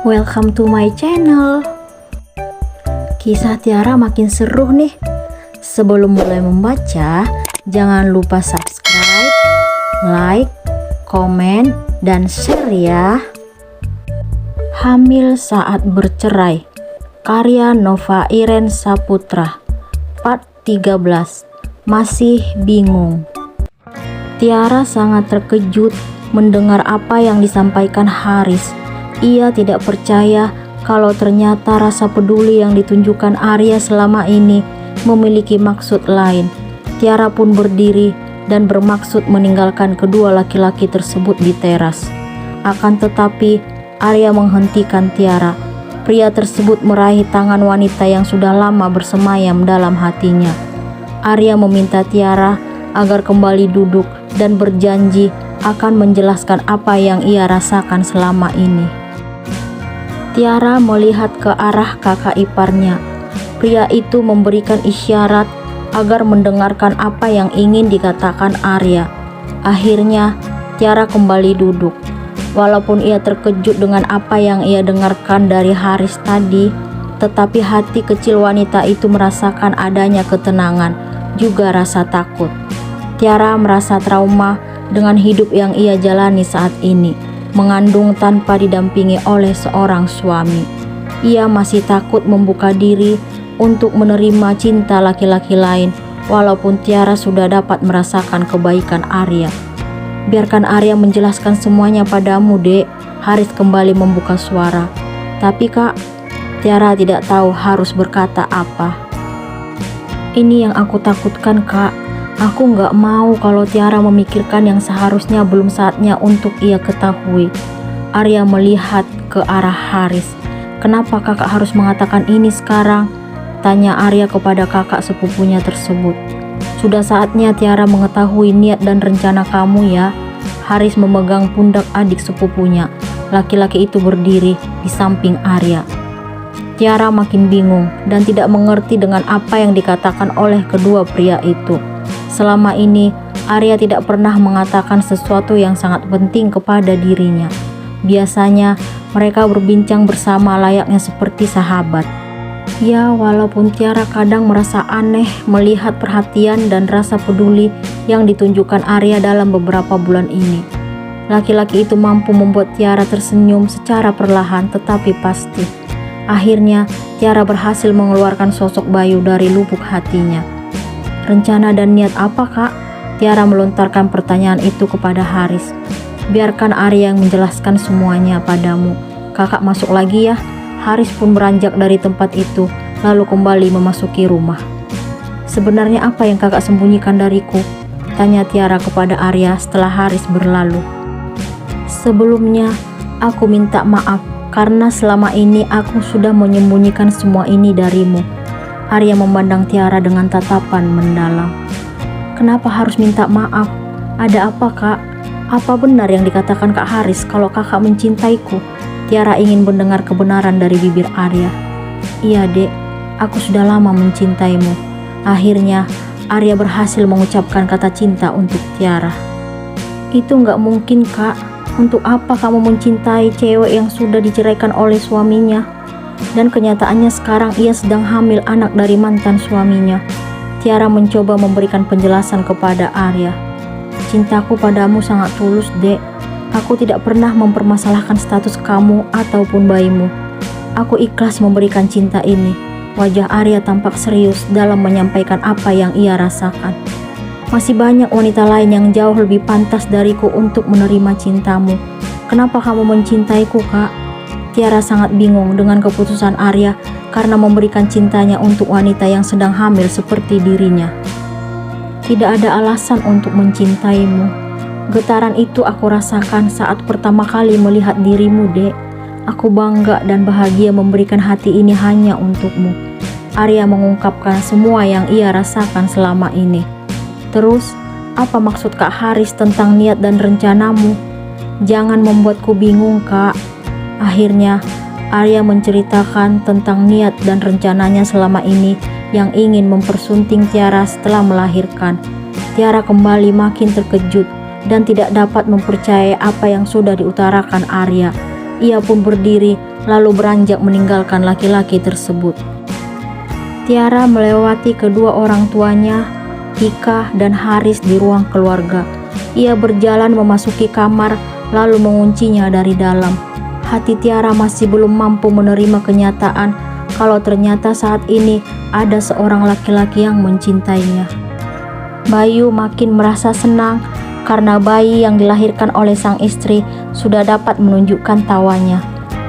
Welcome to my channel. Kisah Tiara makin seru nih. Sebelum mulai membaca, jangan lupa subscribe, like, komen, dan share ya. Hamil saat bercerai, karya Nova Iren Saputra, part 13. Masih bingung. Tiara sangat terkejut mendengar apa yang disampaikan Haris. Ia tidak percaya kalau ternyata rasa peduli yang ditunjukkan Arya selama ini memiliki maksud lain. Tiara pun berdiri dan bermaksud meninggalkan kedua laki-laki tersebut di teras. Akan tetapi Arya menghentikan Tiara. Pria tersebut meraih tangan wanita yang sudah lama bersemayam dalam hatinya. Arya meminta Tiara agar kembali duduk dan berjanji akan menjelaskan apa yang ia rasakan selama ini. Tiara melihat ke arah kakak iparnya. Pria itu memberikan isyarat agar mendengarkan apa yang ingin dikatakan Arya. Akhirnya Tiara kembali duduk. Walaupun ia terkejut dengan apa yang ia dengarkan dari Haris tadi, tetapi hati kecil wanita itu merasakan adanya ketenangan, juga rasa takut. Tiara merasa trauma dengan hidup yang ia jalani saat ini, mengandung tanpa didampingi oleh seorang suami. Ia masih takut membuka diri untuk menerima cinta laki-laki lain, walaupun Tiara sudah dapat merasakan kebaikan Arya. Biarkan Arya menjelaskan semuanya padamu, Dek. Haris kembali membuka suara. Tapi Kak, Tiara tidak tahu harus berkata apa. Ini yang aku takutkan, Kak. Aku nggak mau kalau Tiara memikirkan yang seharusnya belum saatnya untuk ia ketahui. Arya melihat ke arah Haris. Kenapa kakak harus mengatakan ini sekarang? Tanya Arya kepada kakak sepupunya tersebut. Sudah saatnya Tiara mengetahui niat dan rencana kamu ya. Haris memegang pundak adik sepupunya. Laki-laki itu berdiri di samping Arya. Tiara makin bingung dan tidak mengerti dengan apa yang dikatakan oleh kedua pria itu. Selama ini, Arya tidak pernah mengatakan sesuatu yang sangat penting kepada dirinya. Biasanya, mereka berbincang bersama layaknya seperti sahabat. Ya, walaupun Tiara kadang merasa aneh melihat perhatian dan rasa peduli yang ditunjukkan Arya dalam beberapa bulan ini. Laki-laki itu mampu membuat Tiara tersenyum secara perlahan tetapi pasti. Akhirnya, Tiara berhasil mengeluarkan sosok Bayu dari lubuk hatinya. Rencana dan niat apa, Kak? Tiara melontarkan pertanyaan itu kepada Haris. Biarkan Arya yang menjelaskan semuanya padamu. Kakak masuk lagi ya. Haris pun beranjak dari tempat itu, lalu kembali memasuki rumah. Sebenarnya apa yang kakak sembunyikan dariku? Tanya Tiara kepada Arya setelah Haris berlalu. Sebelumnya, aku minta maaf karena selama ini aku sudah menyembunyikan semua ini darimu. Arya memandang Tiara dengan tatapan mendalam. Kenapa harus minta maaf? Ada apa, Kak? Apa benar yang dikatakan Kak Haris kalau kakak mencintaiku? Tiara ingin mendengar kebenaran dari bibir Arya. Iya, Dek. Aku sudah lama mencintaimu. Akhirnya, Arya berhasil mengucapkan kata cinta untuk Tiara. Itu nggak mungkin, Kak. Untuk apa kamu mencintai cewek yang sudah diceraikan oleh suaminya? Dan kenyataannya sekarang ia sedang hamil anak dari mantan suaminya. Tiara mencoba memberikan penjelasan kepada Arya. Cintaku padamu sangat tulus, Dek. Aku tidak pernah mempermasalahkan status kamu ataupun bayimu. Aku ikhlas memberikan cinta ini. Wajah Arya tampak serius dalam menyampaikan apa yang ia rasakan. Masih banyak wanita lain yang jauh lebih pantas dariku untuk menerima cintamu. Kenapa kamu mencintaiku, Kak? Tiara sangat bingung dengan keputusan Arya karena memberikan cintanya untuk wanita yang sedang hamil seperti dirinya. Tidak ada alasan untuk mencintaimu. Getaran itu aku rasakan saat pertama kali melihat dirimu, Dek. Aku bangga dan bahagia memberikan hati ini hanya untukmu. Arya mengungkapkan semua yang ia rasakan selama ini. Terus, apa maksud Kak Haris tentang niat dan rencanamu? Jangan membuatku bingung, Kak. Akhirnya, Arya menceritakan tentang niat dan rencananya selama ini yang ingin mempersunting Tiara setelah melahirkan. Tiara kembali makin terkejut dan tidak dapat mempercayai apa yang sudah diutarakan Arya. Ia pun berdiri lalu beranjak meninggalkan laki-laki tersebut. Tiara melewati kedua orang tuanya, Ika dan Haris di ruang keluarga. Ia berjalan memasuki kamar lalu menguncinya dari dalam. Hati Tiara masih belum mampu menerima kenyataan kalau ternyata saat ini ada seorang laki-laki yang mencintainya. Bayu makin merasa senang karena bayi yang dilahirkan oleh sang istri sudah dapat menunjukkan tawanya.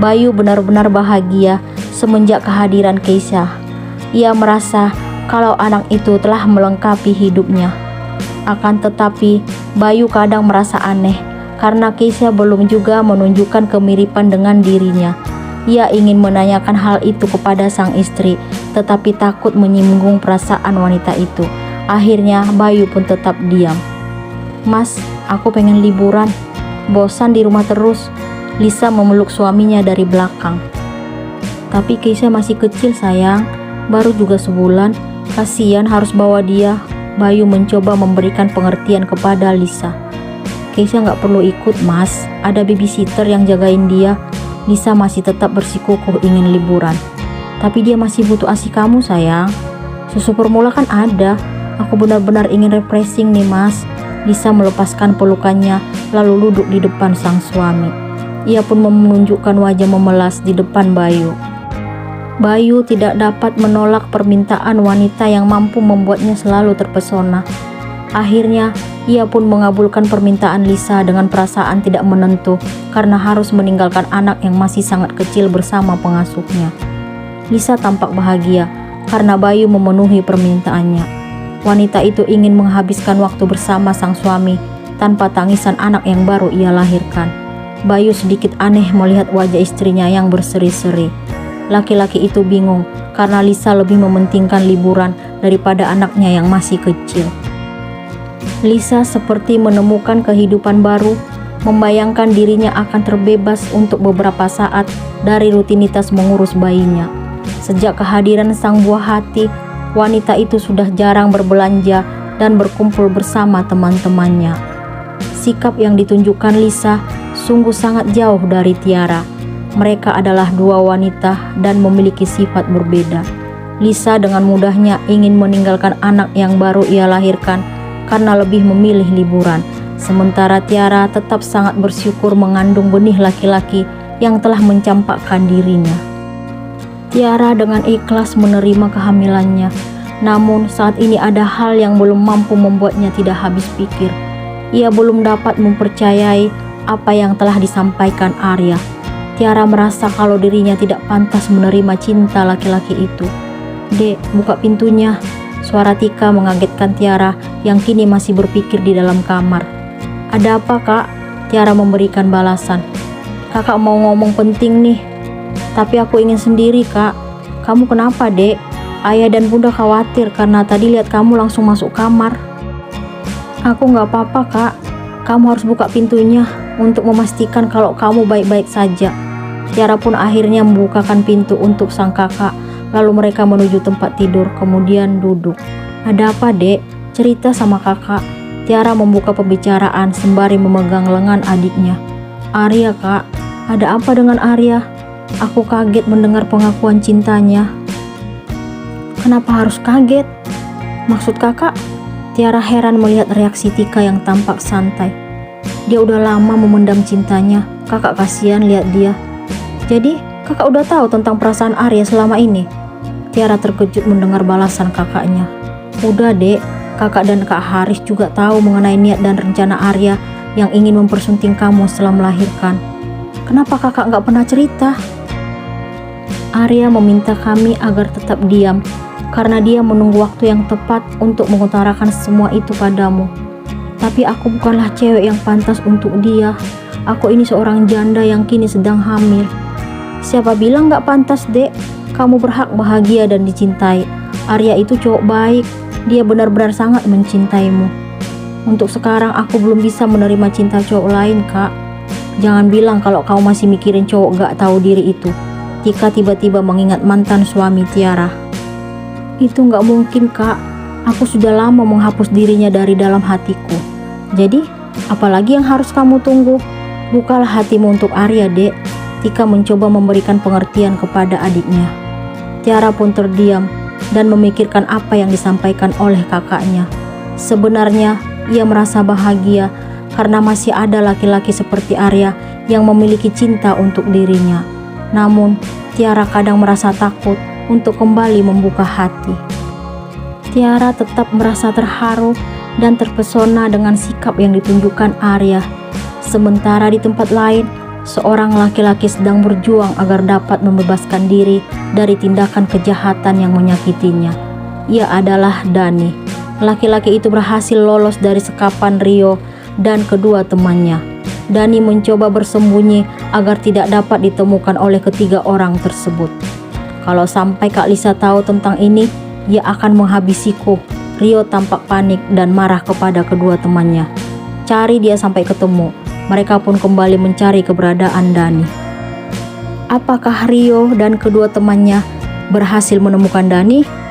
Bayu benar-benar bahagia semenjak kehadiran Keisha. Ia merasa kalau anak itu telah melengkapi hidupnya. Akan tetapi, Bayu kadang merasa aneh karena Keisha belum juga menunjukkan kemiripan dengan dirinya. Ia ingin menanyakan hal itu kepada sang istri, tetapi takut menyinggung perasaan wanita itu. Akhirnya Bayu pun tetap diam. "Mas, aku pengen liburan. Bosan di rumah terus." Lisa memeluk suaminya dari belakang. "Tapi Keisha masih kecil sayang, baru juga sebulan. Kasihan harus bawa dia." Bayu mencoba memberikan pengertian kepada Lisa. "Keisha nggak perlu ikut mas, ada babysitter yang jagain dia." Lisa masih tetap bersikukuh ingin liburan. "Tapi dia masih butuh ASI kamu sayang. Susu formula kan ada. Aku benar-benar ingin refreshing nih mas." Lisa melepaskan pelukannya lalu duduk di depan sang suami. Ia pun menunjukkan wajah memelas di depan Bayu. Bayu tidak dapat menolak permintaan wanita yang mampu membuatnya selalu terpesona. Akhirnya, ia pun mengabulkan permintaan Lisa dengan perasaan tidak menentu karena harus meninggalkan anak yang masih sangat kecil bersama pengasuhnya. Lisa tampak bahagia karena Bayu memenuhi permintaannya. Wanita itu ingin menghabiskan waktu bersama sang suami tanpa tangisan anak yang baru ia lahirkan. Bayu sedikit aneh melihat wajah istrinya yang berseri-seri. Laki-laki itu bingung karena Lisa lebih mementingkan liburan daripada anaknya yang masih kecil. Lisa seperti menemukan kehidupan baru, membayangkan dirinya akan terbebas untuk beberapa saat dari rutinitas mengurus bayinya. Sejak kehadiran sang buah hati, wanita itu sudah jarang berbelanja dan berkumpul bersama teman-temannya. Sikap yang ditunjukkan Lisa sungguh sangat jauh dari Tiara. Mereka adalah dua wanita dan memiliki sifat berbeda. Lisa dengan mudahnya ingin meninggalkan anak yang baru ia lahirkan karena lebih memilih liburan. Sementara Tiara tetap sangat bersyukur mengandung benih laki-laki yang telah mencampakkan dirinya. Tiara dengan ikhlas menerima kehamilannya. Namun saat ini ada hal yang belum mampu membuatnya tidak habis pikir. Ia belum dapat mempercayai apa yang telah disampaikan Arya. Tiara merasa kalau dirinya tidak pantas menerima cinta laki-laki itu. "Dek, buka pintunya." Suara Tika mengagetkan Tiara yang kini masih berpikir di dalam kamar. "Ada apa kak?" Tiara memberikan balasan. "Kakak mau ngomong penting nih. Tapi aku ingin sendiri kak." "Kamu kenapa dek?" "Ayah dan bunda khawatir karena tadi lihat kamu langsung masuk kamar." "Aku gak apa-apa kak. Kamu harus buka pintunya untuk memastikan kalau kamu baik-baik saja." Tiara pun akhirnya membukakan pintu untuk sang kakak. Lalu mereka menuju tempat tidur, kemudian duduk. "Ada apa dek? Cerita sama kakak." Tiara membuka pembicaraan sembari memegang lengan adiknya. "Arya kak, ada apa dengan Arya? Aku kaget mendengar pengakuan cintanya." "Kenapa harus kaget? Maksud kakak?" Tiara heran melihat reaksi Tika yang tampak santai. "Dia udah lama memendam cintanya, kakak kasihan lihat dia." "Jadi kakak udah tahu tentang perasaan Arya selama ini?" Tiara terkejut mendengar balasan kakaknya. "Udah dek, kakak dan Kak Haris juga tahu mengenai niat dan rencana Arya yang ingin mempersunting kamu setelah melahirkan. Kenapa kakak nggak pernah cerita?" "Arya meminta kami agar tetap diam karena dia menunggu waktu yang tepat untuk mengutarakan semua itu padamu. Tapi aku bukanlah cewek yang pantas untuk dia. Aku ini seorang janda yang kini sedang hamil." "Siapa bilang gak pantas dek? Kamu berhak bahagia dan dicintai. Arya itu cowok baik. Dia benar-benar sangat mencintaimu. Untuk sekarang aku belum bisa menerima cinta cowok lain kak. Jangan bilang kalau kamu masih mikirin cowok gak tahu diri itu." Tika tiba-tiba mengingat mantan suami Tiara. "Itu gak mungkin kak. Aku sudah lama menghapus dirinya dari dalam hatiku. Jadi apalagi yang harus kamu tunggu? Bukalah hatimu untuk Arya dek." Tika mencoba memberikan pengertian kepada adiknya. Tiara pun terdiam dan memikirkan apa yang disampaikan oleh kakaknya. Sebenarnya ia merasa bahagia karena masih ada laki-laki seperti Arya yang memiliki cinta untuk dirinya. Namun Tiara kadang merasa takut untuk kembali membuka hati. Tiara tetap merasa terharu dan terpesona dengan sikap yang ditunjukkan Arya. Sementara di tempat lain, seorang laki-laki sedang berjuang agar dapat membebaskan diri dari tindakan kejahatan yang menyakitinya. Ia adalah Dani. Laki-laki itu berhasil lolos dari sekapan Rio dan kedua temannya. Dani mencoba bersembunyi agar tidak dapat ditemukan oleh ketiga orang tersebut. Kalau sampai Kak Lisa tahu tentang ini, ia akan menghabisiku. Rio tampak panik dan marah kepada kedua temannya. Cari dia sampai ketemu. Mereka pun kembali mencari keberadaan Dani. Apakah Rio dan kedua temannya berhasil menemukan Dani?